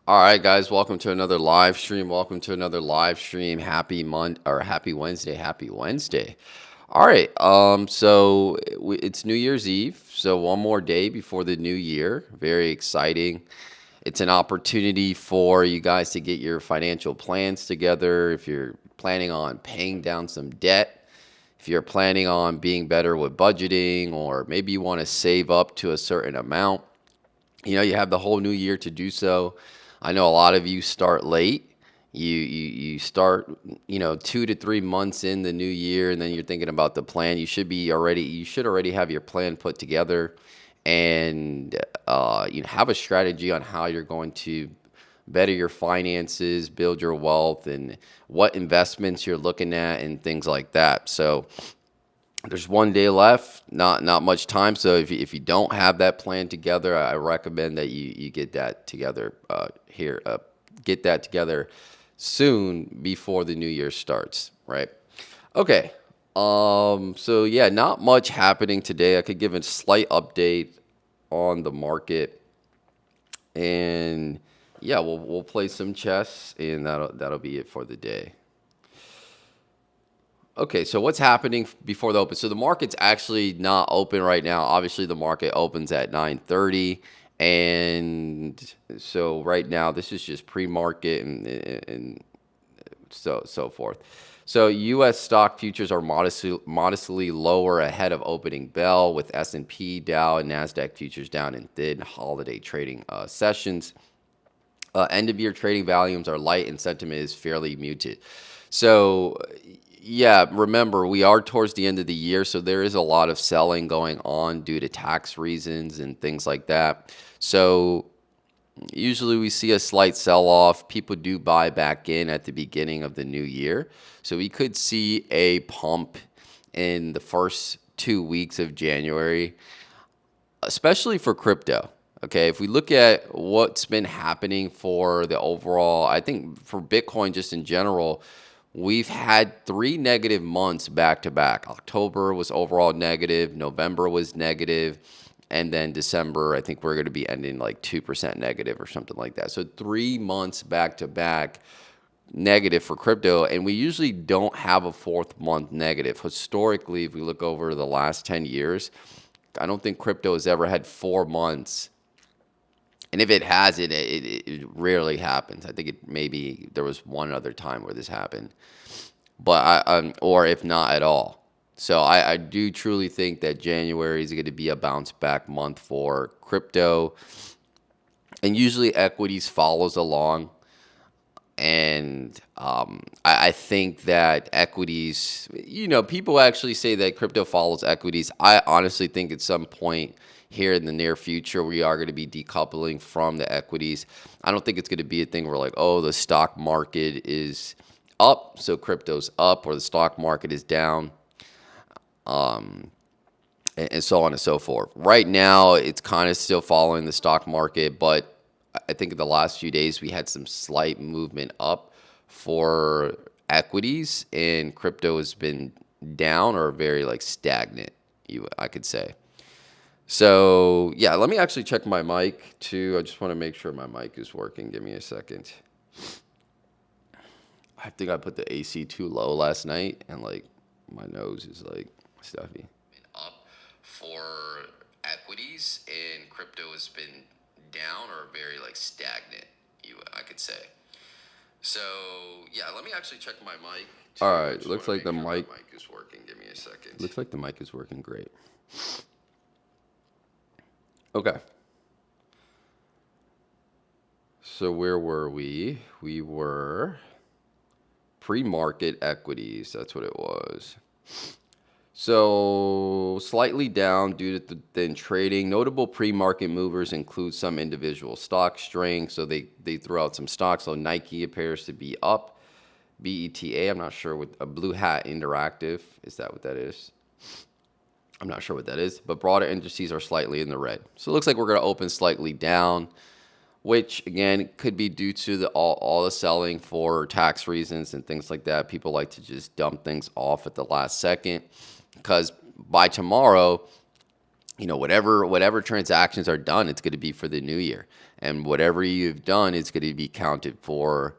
All right, guys, welcome to another live stream. Welcome to another live stream. Happy Wednesday. Happy Wednesday. All right. It's New Year's Eve, so one more day before the new year. Very exciting. It's an opportunity for you guys to get your financial plans together. If you're planning on paying down some debt, if you're planning on being better with budgeting, or maybe you want to save up to a certain amount, you have the whole new year to do so. I know a lot of you start late. You start 2 to 3 months in the new year, and then you're thinking about the plan. You should already have your plan put together, and have a strategy on how you're going to better your finances, build your wealth, and what investments you're looking at, and things like that. So there's one day left, not much time. So if you don't have that plan together, I recommend that you get that together get that together soon before the new year starts, right? Okay. So yeah, not much happening today. I could give a slight update on the market, and yeah, we'll play some chess, and that'll be it for the day. Okay, so what's happening before the open? So the market's actually not open right now. Obviously, the market opens at 9:30, and so right now this is just pre-market and so forth. So U.S. stock futures are modestly lower ahead of opening bell, with S&P, Dow, and Nasdaq futures down in thin holiday trading sessions. End of year trading volumes are light and sentiment is fairly muted. So, yeah, remember, we are towards the end of the year, so there is a lot of selling going on due to tax reasons and things like that. So, usually we see a slight sell off. People do buy back in at the beginning of the new year. So, we could see a pump in the first 2 weeks of January, especially for crypto. Okay, if we look at what's been happening for the overall, I think for Bitcoin just in general, we've had 3 negative months back to back. October was overall negative, November was negative, and then December, I think we're going to be ending like 2% negative or something like that. So 3 months back to back negative for crypto, and we usually don't have a fourth month negative. Historically, if we look over the last 10 years, I don't think crypto has ever had 4 months, and if it has, it rarely happens. I think maybe there was one other time where this happened, but or if not at all. So I do truly think that January is going to be a bounce back month for crypto, and usually equities follows along. And I think that equities, people actually say that crypto follows equities. I honestly think at some point here in the near future, we are going to be decoupling from the equities. I don't think it's going to be a thing where like, oh, the stock market is up, so crypto's up, or the stock market is down, and so on and so forth. Right now, it's kind of still following the stock market, but I think in the last few days we had some slight movement up for equities, and crypto has been down or very like stagnant, I could say. So yeah, let me actually check my mic too. I just want to make sure my mic is working. Give me a second. I think I put the AC too low last night, and like my nose is like stuffy. Up for equities, and crypto has been down or very like stagnant, I could say. So yeah, let me actually check my mic too. All right, looks like the mic is working. Give me a second. Looks like the mic is working great. Okay. So where were we? We were pre-market equities. That's what it was. So slightly down due to the thin trading. Notable pre-market movers include some individual stock strength. So they threw out some stocks. So Nike appears to be up. BETA, I'm not sure what a Blue Hat Interactive, is that what that is? I'm not sure what that is, but broader indices are slightly in the red. So it looks like we're going to open slightly down, which again could be due to all the selling for tax reasons and things like that. People like to just dump things off at the last second, because by tomorrow, whatever transactions are done, it's going to be for the new year. and whatever you've done is going to be counted for.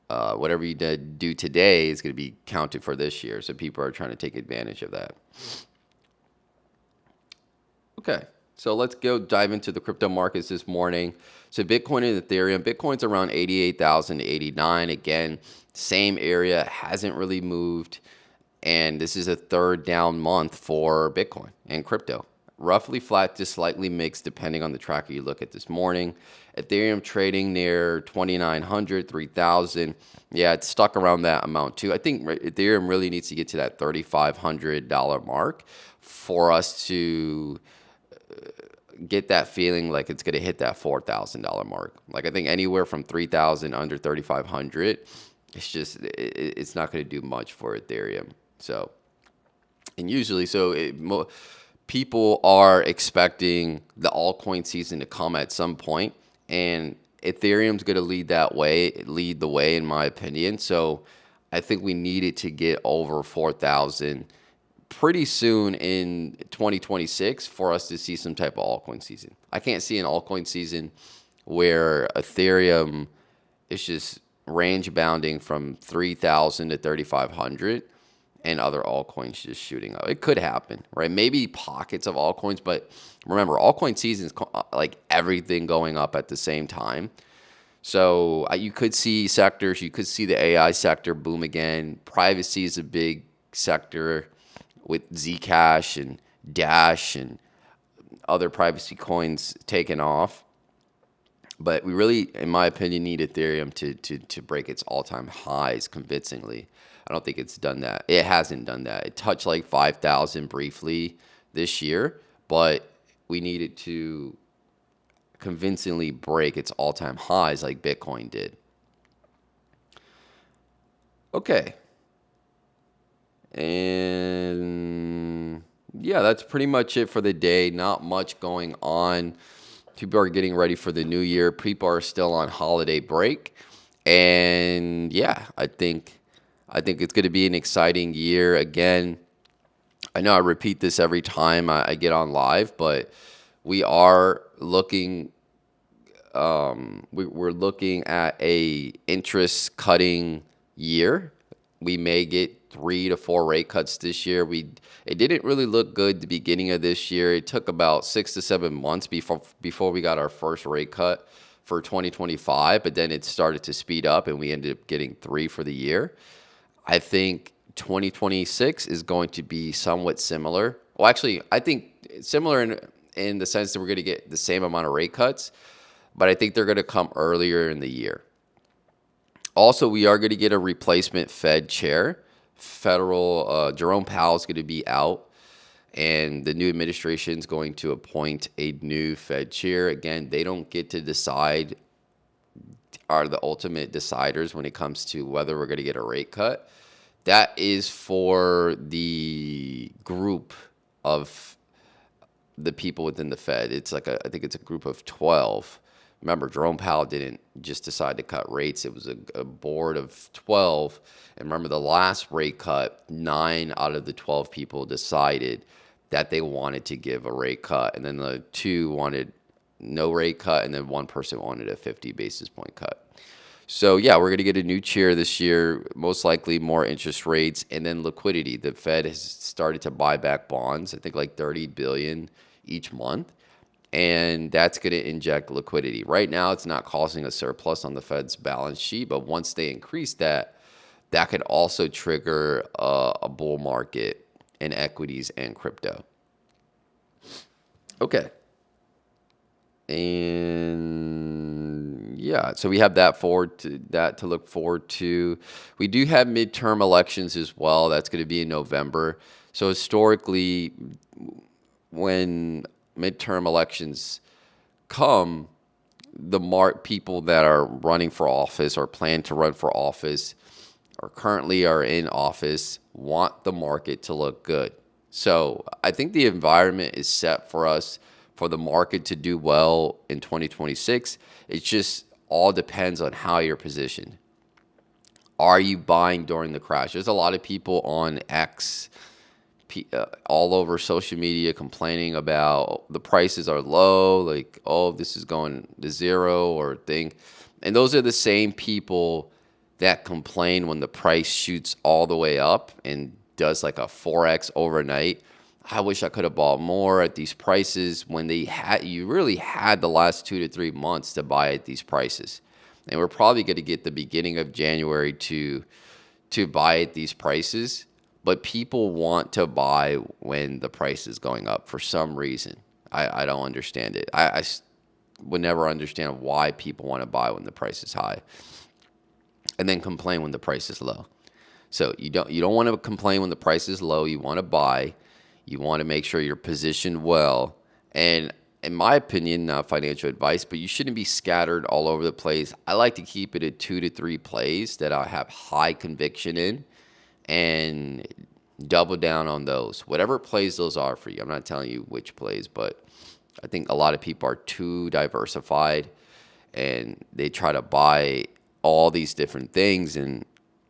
Whatever you did do today is going to be counted for this year. So people are trying to take advantage of that. Okay, so let's go dive into the crypto markets this morning. So Bitcoin and Ethereum. Bitcoin's around 88,000 to 89. Again, same area, hasn't really moved. And this is a third down month for Bitcoin and crypto. Roughly flat to slightly mixed depending on the tracker you look at this morning. Ethereum trading near 2,900, 3,000. Yeah, it's stuck around that amount too. I think Ethereum really needs to get to that $3,500 mark for us to get that feeling like it's going to hit that $4,000 mark. Like I think anywhere from 3,000 under 3,500, it's not going to do much for Ethereum. So, and usually, people are expecting the altcoin season to come at some point, and Ethereum's going to lead the way, in my opinion. So, I think we needed to get over 4,000 pretty soon in 2026 for us to see some type of altcoin season. I can't see an altcoin season where Ethereum is just range bounding from 3,000 to 3,500 and other altcoins just shooting up. It could happen, right? Maybe pockets of altcoins, but remember, altcoin season is like everything going up at the same time. So you could see sectors, you could see the AI sector boom again. Privacy is a big sector with Zcash and Dash and other privacy coins taking off. But we really, in my opinion, need Ethereum to break its all-time highs convincingly. I don't think it's done that. It hasn't done that. It touched like 5,000 briefly this year, but we need it to convincingly break its all-time highs like Bitcoin did. Okay. And yeah, that's pretty much it for the day. Not much going on. People are getting ready for the new year. People are still on holiday break. And yeah, I think it's going to be an exciting year. Again, I know I repeat this every time I get on live, but we are looking we're looking at a interest cutting year. We may get 3 to 4 rate cuts this year. It didn't really look good the beginning of this year. It took about 6 to 7 months before we got our first rate cut for 2025, but then it started to speed up and we ended up getting 3 for the year. I think 2026 is going to be somewhat similar. Well, actually, I think similar in the sense that we're going to get the same amount of rate cuts, but I think they're going to come earlier in the year. Also, we are going to get a replacement Fed chair. Jerome Powell is going to be out, and the new administration is going to appoint a new Fed chair. Again, they don't get to decide, are the ultimate deciders when it comes to whether we're going to get a rate cut. That is for the group of the people within the Fed. I think it's a group of 12. Remember, Jerome Powell didn't just decide to cut rates. It was a board of 12. And remember, the last rate cut, 9 out of the 12 people decided that they wanted to give a rate cut. And then the 2 wanted no rate cut, and then 1 person wanted a 50 basis point cut. So, yeah, we're going to get a new chair this year, most likely more interest rates, and then liquidity. The Fed has started to buy back bonds, I think like $30 billion each month. And that's going to inject liquidity. Right now, it's not causing a surplus on the Fed's balance sheet, but once they increase that, that could also trigger a bull market in equities and crypto. Okay. And yeah, so we have that to look forward to. We do have midterm elections as well. That's going to be in November. So historically, when midterm elections come, people that are running for office or plan to run for office or currently are in office want the market to look good. So I think the environment is set for us for the market to do well in 2026. It just all depends on how you're positioned. Are you buying during the crash? There's a lot of people on X, all over social media complaining about the prices are low, like, oh, this is going to zero or thing. And those are the same people that complain when the price shoots all the way up and does like a 4x overnight. I wish I could have bought more at these prices when you really had the last 2 to 3 months to buy at these prices. And we're probably going to get the beginning of January to buy at these prices, but people want to buy when the price is going up for some reason. I don't understand it. Would never understand why people want to buy when the price is high and then complain when the price is low. So you don't want to complain when the price is low. You want to buy. You want to make sure you're positioned well. And in my opinion, not financial advice, but you shouldn't be scattered all over the place. I like to keep it at 2 to 3 plays that I have high conviction in and double down on those. Whatever plays those are for you. I'm not telling you which plays, but I think a lot of people are too diversified and they try to buy all these different things, and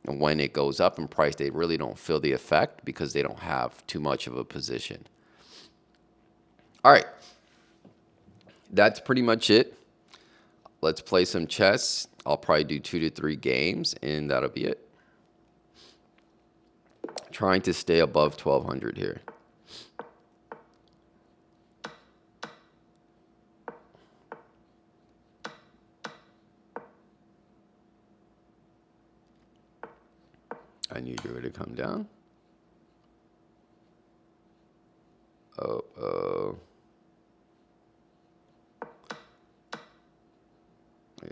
when it goes up in price, they really don't feel the effect because they don't have too much of a position. All right, that's pretty much it. Let's play some chess. I'll probably do 2 to 3 games, and that'll be it. Trying to stay above 1200 here. I need you to come down. Oh. Yeah,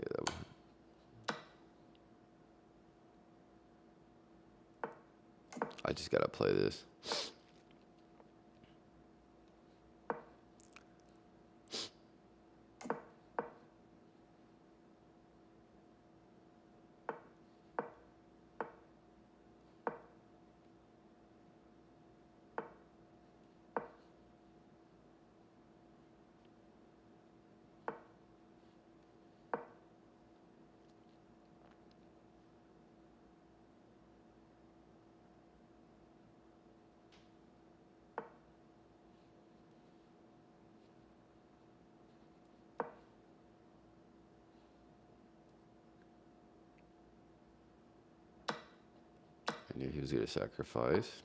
I just gotta play this. I knew he was gonna sacrifice.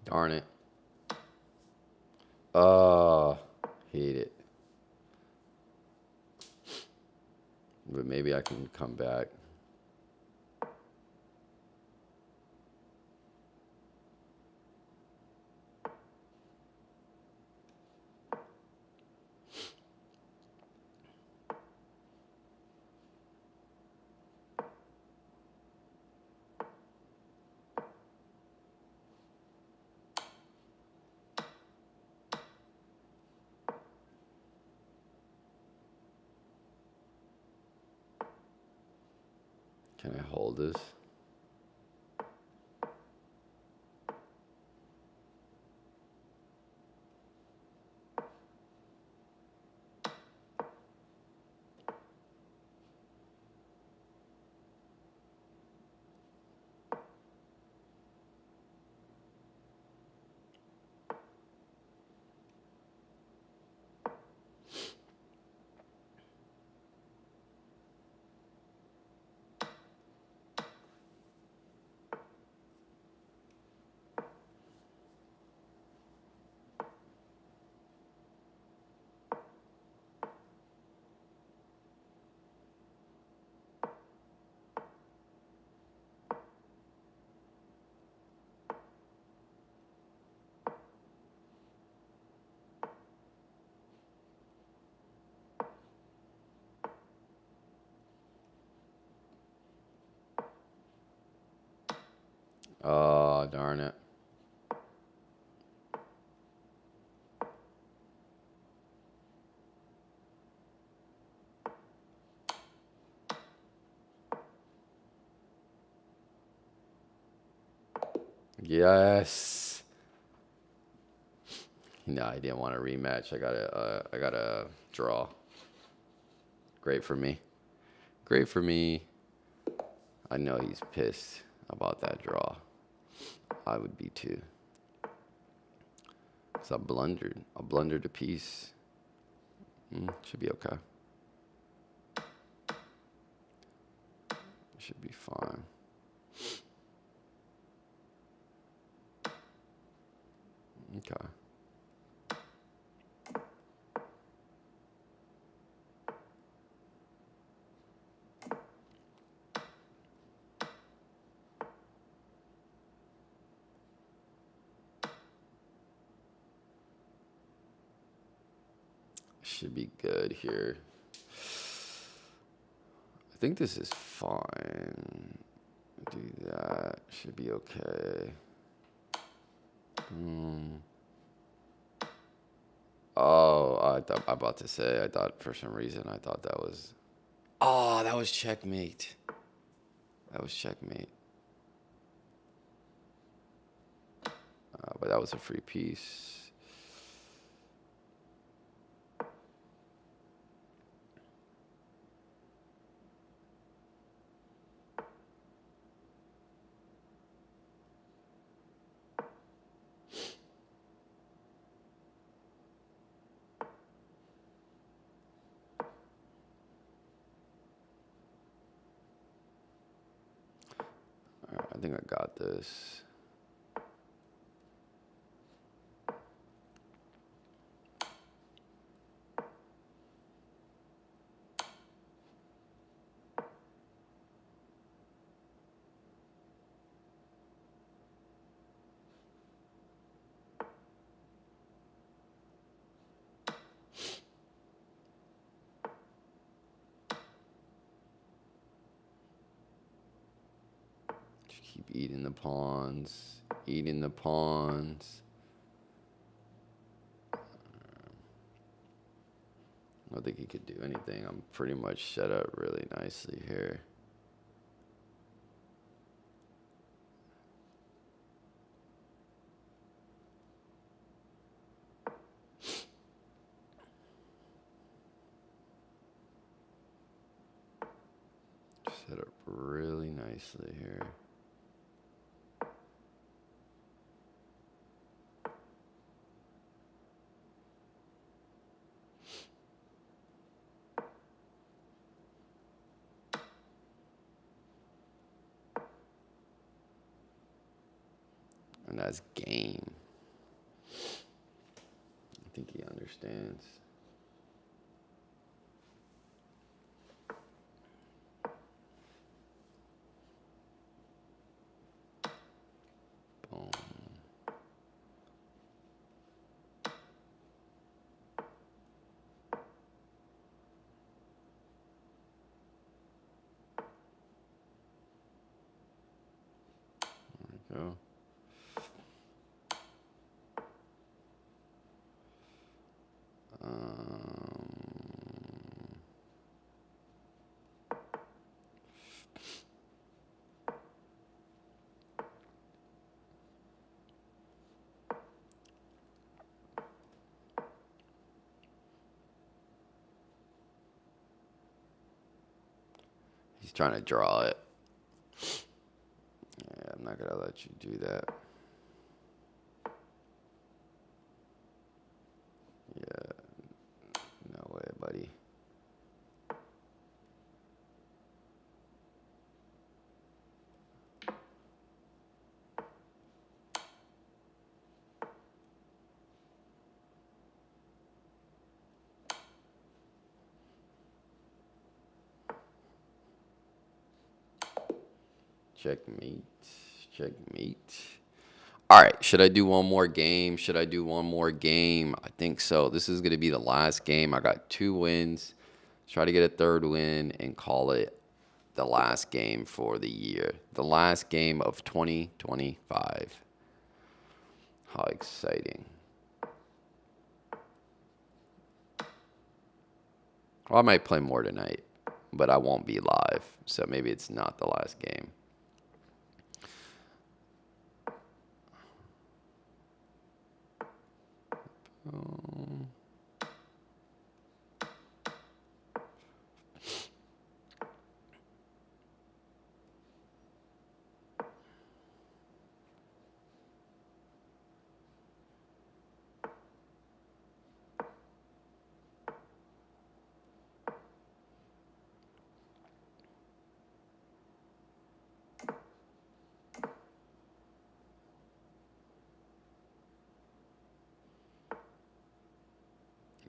Darn it. Hate it. But maybe I can come back. Can I hold this? Oh, darn it. Yes. No, I didn't want a rematch. I got a draw. Great for me. Great for me. I know he's pissed about that draw. I would be too. So I blundered. I blundered a piece. Should be okay. Should be fine. Okay. Should be good here. I think this is fine. Do that. Should be okay. Oh, I'm about to say. I thought for some reason I thought that was. Oh, that was checkmate. That was checkmate. But that was a free piece. All right, I think I got this. Just keep eating the pawns. Eating the pawns. I don't think he could do anything. I'm pretty much set up really nicely here. Set up really nicely here. And that's game. I think he understands. Boom. There we go. He's trying to draw it. Yeah, I'm not gonna let you do that. Yeah, no way, buddy. Checkmate. Checkmate. All right. Should I do one more game? Should I do one more game? I think so. This is going to be the last game. I got 2 wins. Try to get a third win and call it the last game for the year, the last game of 2025. How exciting. Well, I might play more tonight, but I won't be live, so maybe it's not the last game.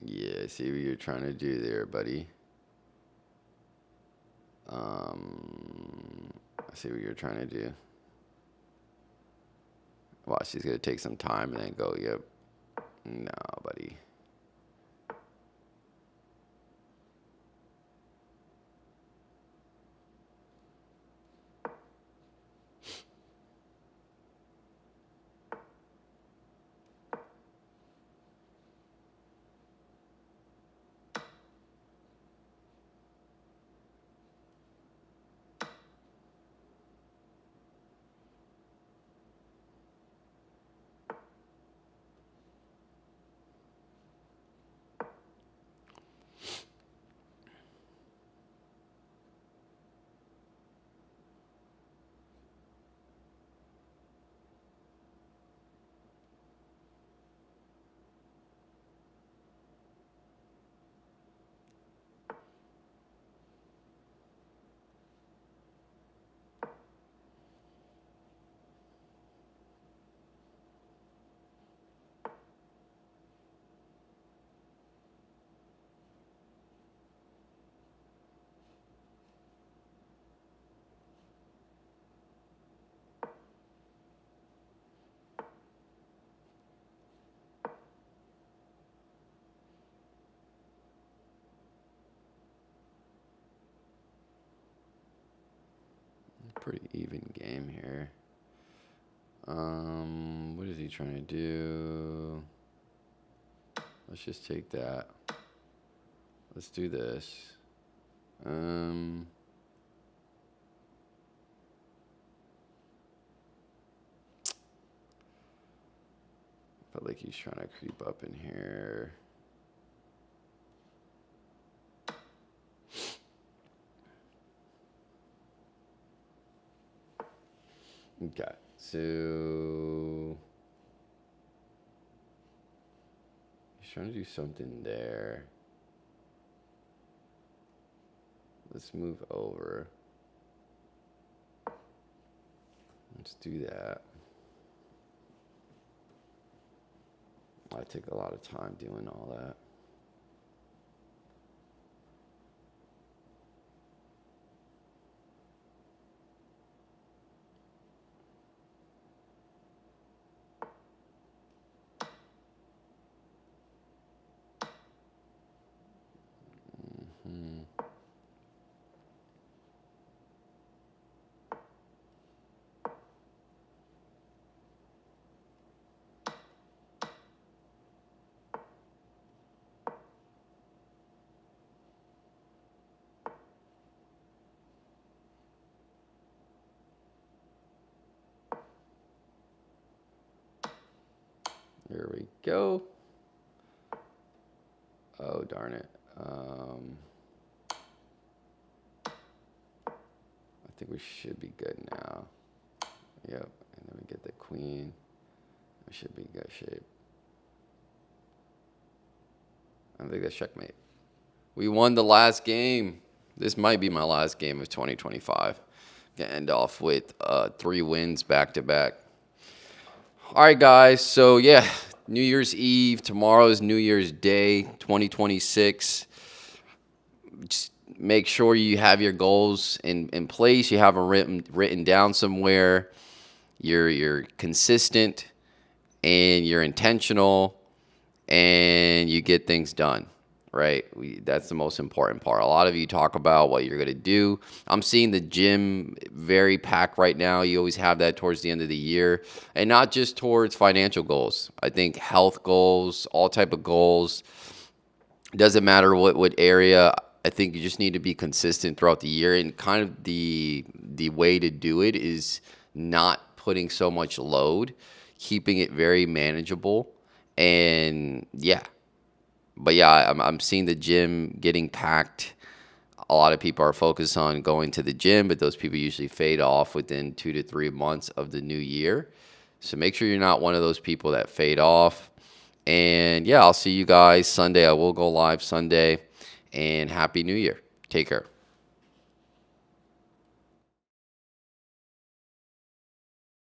Yeah, I see what you're trying to do there, buddy. I see what you're trying to do. Watch, she's gonna take some time and then go, yep. No, buddy. Pretty even game here. What is he trying to do? Let's just take that. Let's do this. Felt like he's trying to creep up in here. Okay, so he's trying to do something there. Let's move over. Let's do that. I take a lot of time doing all that. There we go. Oh, darn it. I think we should be good now. Yep, and then we get the queen. We should be in good shape. I think that's checkmate. We won the last game. This might be my last game of 2025. Gonna end off with 3 wins back to back. All right, guys. So, yeah, New Year's Eve. Tomorrow is New Year's Day, 2026. Just make sure you have your goals in place. You have them written down somewhere. You're consistent and you're intentional and you get things done. right? That's the most important part. A lot of you talk about what you're going to do. I'm seeing the gym very packed right now. You always have that towards the end of the year, and not just towards financial goals. I think health goals, all type of goals. It doesn't matter what area. I think you just need to be consistent throughout the year, and kind of the way to do it is not putting so much load, keeping it very manageable, and yeah. But yeah, I'm seeing the gym getting packed. A lot of people are focused on going to the gym, but those people usually fade off within 2 to 3 months of the new year. So make sure you're not one of those people that fade off. And yeah, I'll see you guys Sunday. I will go live Sunday. And Happy New Year. Take care.